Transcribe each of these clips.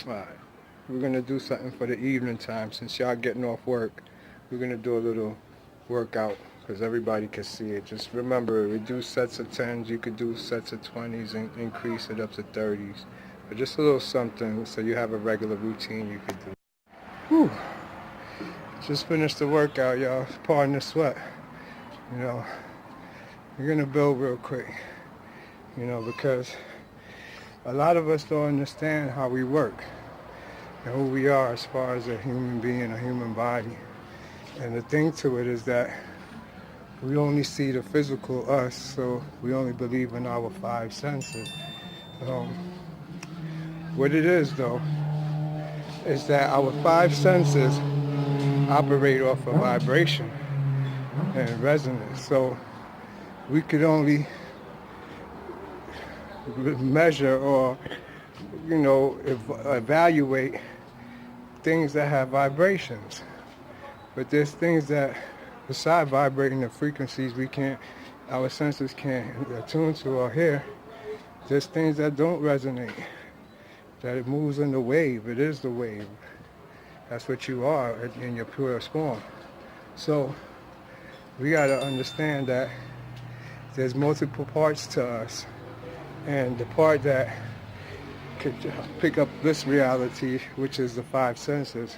Alright, we're gonna do something for the evening time. Since y'all getting off work, we're gonna do a little workout because everybody can see it. Just remember, we do sets of 10s, you could do sets of 20s and increase it up to 30s. But just a little something so you have a regular routine you could do. Whew. Just finished the workout, y'all. Pardon the sweat. You know, we're gonna build real quick. Because a lot of us don't understand how we work and who we are as far as a human being, a human body. And the thing to it is that we only see the physical us, so we only believe in our five senses. Um, what it is, though, is that our five senses operate off of vibration and resonance. So we could only measure or, evaluate things that have vibrations. But there's things that, beside vibrating the frequencies our senses can't attune to or hear. There's things that don't resonate, that it moves in the wave. It is the wave. That's what you are in your purest form. So we got to understand that there's multiple parts to us. And the part that could pick up this reality, which is the five senses,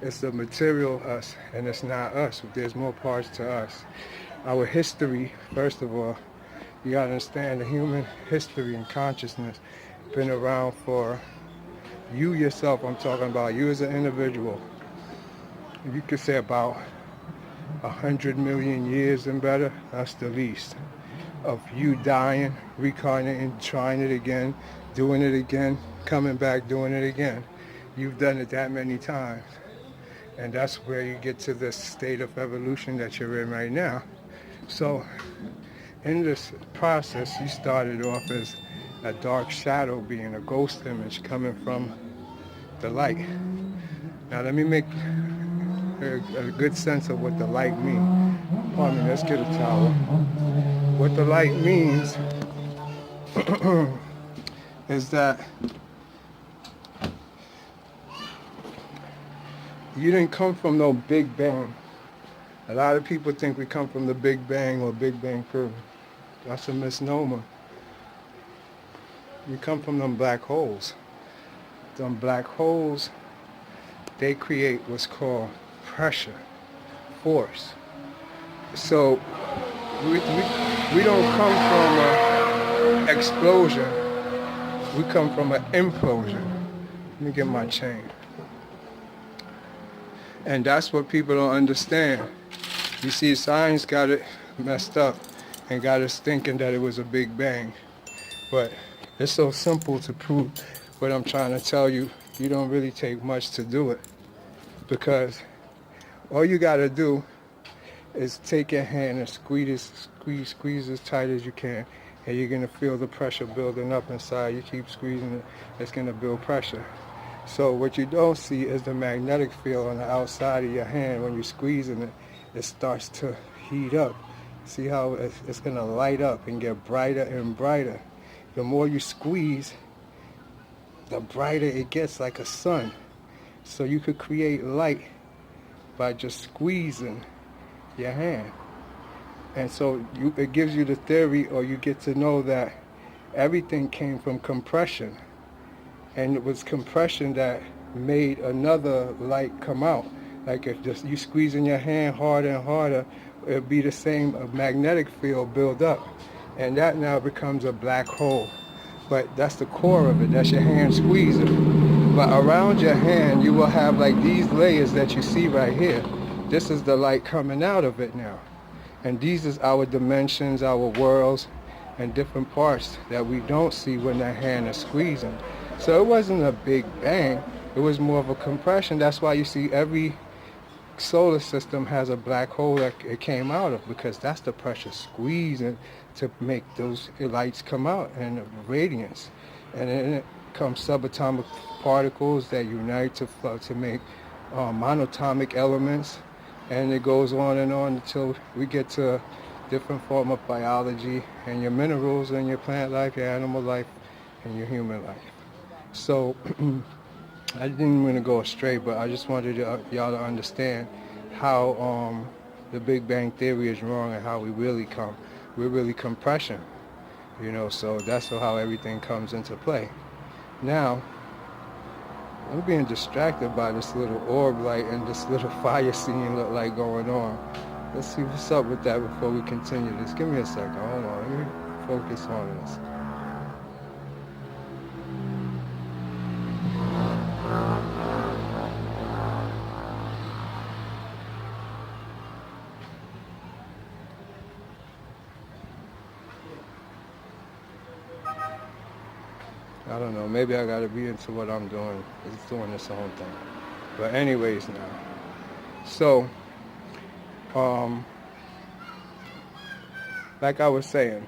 it's the material us, and it's not us. There's more parts to us. Our history, first of all, you gotta understand the human history and consciousness been around for you yourself. I'm talking about you as an individual. You could say about 100 million years and better. That's the least of you dying, reincarnating, trying it again, doing it again, coming back, doing it again. You've done it that many times. And that's where you get to this state of evolution that you're in right now. So in this process, you started off as a dark shadow being a ghost image coming from the light. Now let me make a good sense of what the light means. Pardon me, let's get a towel. What the light means is that you didn't come from no Big Bang. A lot of people think we come from the Big Bang or Big Bang Theory. That's a misnomer. We come from them black holes. Them black holes, they create what's called pressure, force. So we don't come from an explosion. We come from an implosion. Let me get my chain. And that's what people don't understand. You see, science got it messed up and got us thinking that it was a big bang. But it's so simple to prove what I'm trying to tell you. You don't really take much to do it. Because all you got to do is take your hand and squeeze as tight as you can. And you're going to feel the pressure building up inside. You keep squeezing it, it's going to build pressure. So what you don't see is the magnetic field on the outside of your hand. When you're squeezing it, it starts to heat up. See how it's going to light up and get brighter and brighter. The more you squeeze, the brighter it gets, like a sun. So you could create light by just squeezing your hand. And so it gives you the theory, or you get to know that everything came from compression. And it was compression that made another light come out. Like if just you squeezing your hand harder and harder, it'll be the same magnetic field build up. And that now becomes a black hole. But that's the core of it, that's your hand squeezing. But around your hand, you will have like these layers that you see right here. This is the light coming out of it now. And these is our dimensions, our worlds, and different parts that we don't see when that hand is squeezing. So it wasn't a big bang, it was more of a compression. That's why you see every solar system has a black hole that it came out of, because that's the pressure squeezing to make those lights come out and radiance. And then it comes subatomic particles that unite to make monatomic elements, and it goes on and on until we get to a different form of biology and your minerals and your plant life, your animal life, and your human life. So I didn't want to go astray, but I just wanted y'all to understand how the Big Bang Theory is wrong and how we really come. We're really compression, so that's how everything comes into play. Now, I'm being distracted by this little orb light and this little fire scene look like going on. Let's see what's up with that before we continue this. Give me a second. Hold on. Let me focus on this. I don't know. Maybe I gotta be into what I'm doing. It's doing its own thing. But anyways, now. So, like I was saying,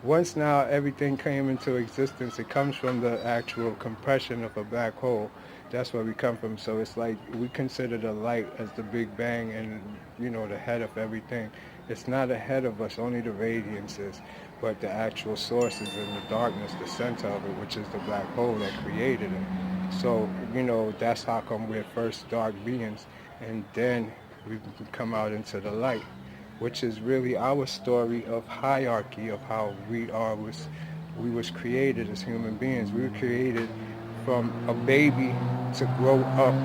once now everything came into existence, it comes from the actual compression of a black hole. That's where we come from. So it's like we consider the light as the Big Bang and, the head of everything. It's not ahead of us, only the radiance is. But the actual source is in the darkness, the center of it, which is the black hole that created it. So, that's how come we're first dark beings. And then we come out into the light, which is really our story of hierarchy of how we was created as human beings. We were created from a baby to grow up.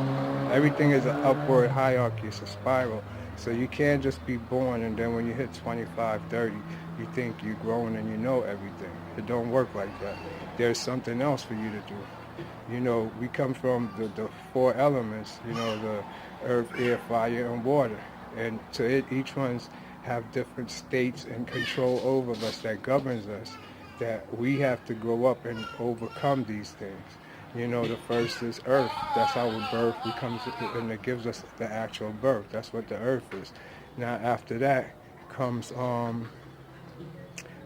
Everything is an upward hierarchy. It's a spiral. So you can't just be born and then when you hit 25, 30, you think you're grown and you know everything. It don't work like that. There's something else for you to do. We come from the four elements, the earth, air, fire, and water. And to it, each one's have different states and control over us that governs us, that we have to grow up and overcome these things. The first is earth. That's our birth becomes, and it gives us the actual birth. That's what the earth is. Now after that comes,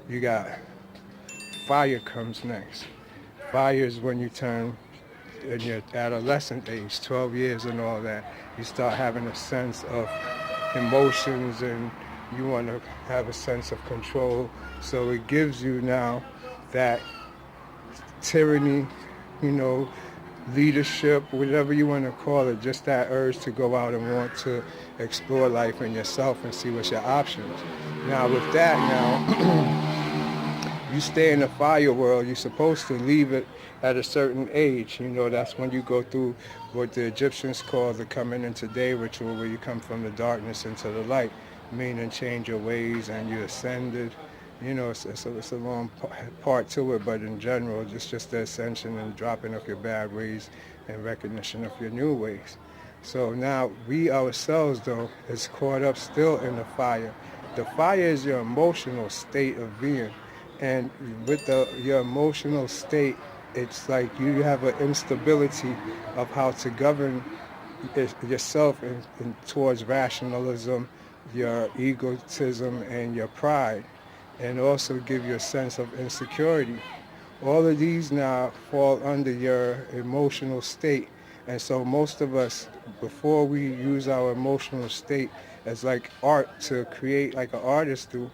you got fire comes next. Fire is when you turn in your adolescent age, 12 years and all that. You start having a sense of emotions and you want to have a sense of control. So it gives you now that tyranny, leadership, whatever you want to call it, just that urge to go out and want to explore life and yourself and see what's your options. Now with that you stay in the fire world. You're supposed to leave it at a certain age. That's when you go through what the Egyptians call the coming into day ritual, where you come from the darkness into the light, meaning change your ways and you ascended. It's a long part to it, but in general, it's just the ascension and dropping of your bad ways and recognition of your new ways. So now we ourselves, though, is caught up still in the fire. The fire is your emotional state of being. And with your emotional state, it's like you have an instability of how to govern yourself in towards rationalism, your egotism, and your pride, and also give you a sense of insecurity. All of these now fall under your emotional state. And so most of us, before we use our emotional state as like art to create like an artist do,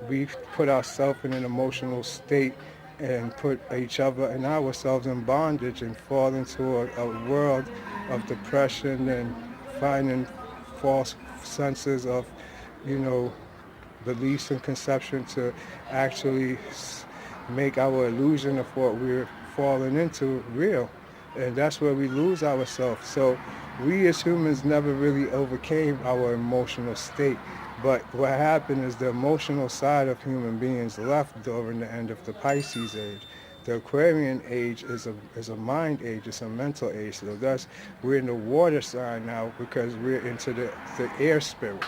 we put ourselves in an emotional state and put each other and ourselves in bondage and fall into a world of depression and finding false senses of, beliefs and conception to actually make our illusion of what we're falling into real. And that's where we lose ourselves. So we as humans never really overcame our emotional state. But what happened is the emotional side of human beings left during the end of the Pisces age. The Aquarian age is a mind age, it's a mental age. So thus, we're in the water sign now because we're into the air spirit.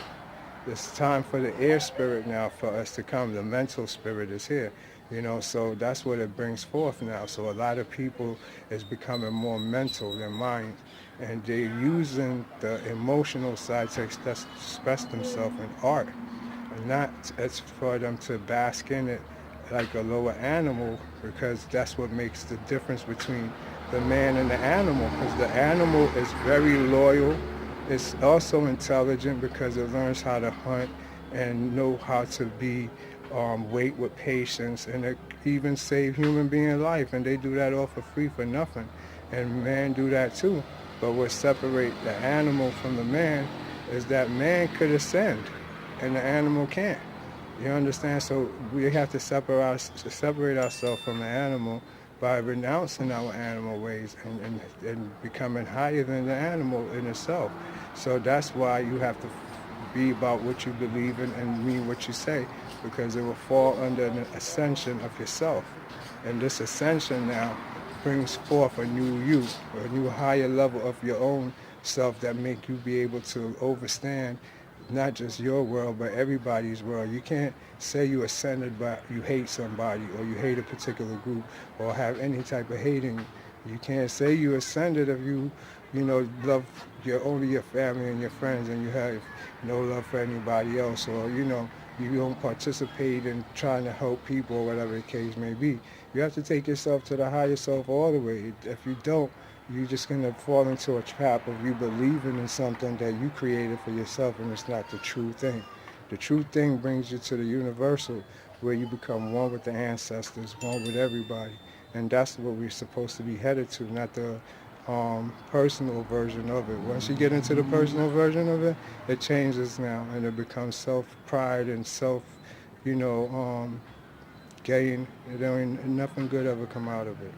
It's time for the air spirit now for us to come. The mental spirit is here, so that's what it brings forth now. So a lot of people is becoming more mental than mind, and they're using the emotional side to express themselves in art, and not it's for them to bask in it like a lower animal, because that's what makes the difference between the man and the animal, because the animal is very loyal. It's also intelligent because it learns how to hunt and know how to wait with patience, and it even save human being life, and they do that all for free for nothing. and man do that too. But what separate the animal from the man is that man could ascend, and the animal can't. You understand? So we have to separate ourselves from the animal by renouncing our animal ways and becoming higher than the animal in itself. So that's why you have to be about what you believe in and mean what you say, because it will fall under an ascension of yourself. And this ascension now brings forth a new you, a new higher level of your own self that make you be able to overstand not just your world, but everybody's world. You can't say you ascended, but you hate somebody, or you hate a particular group, or have any type of hating. You can't say you ascended if love only your family and your friends, and you have no love for anybody else, or you don't participate in trying to help people, or whatever the case may be. You have to take yourself to the higher self all the way. If you don't, you're just going to fall into a trap of you believing in something that you created for yourself, and it's not the true thing. The true thing brings you to the universal, where you become one with the ancestors, one with everybody. And that's what we're supposed to be headed to, not the personal version of it. Once you get into the personal version of it, it changes now, and it becomes self-pride and gain. Nothing good ever come out of it.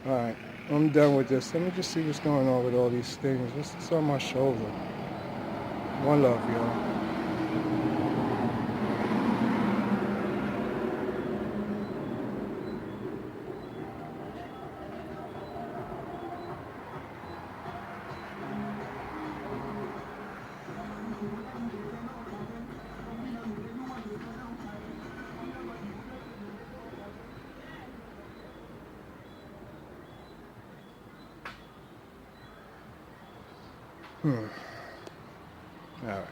All right, I'm done with this. Let me just see what's going on with all these things. What's on my shoulder? One love, y'all. All right.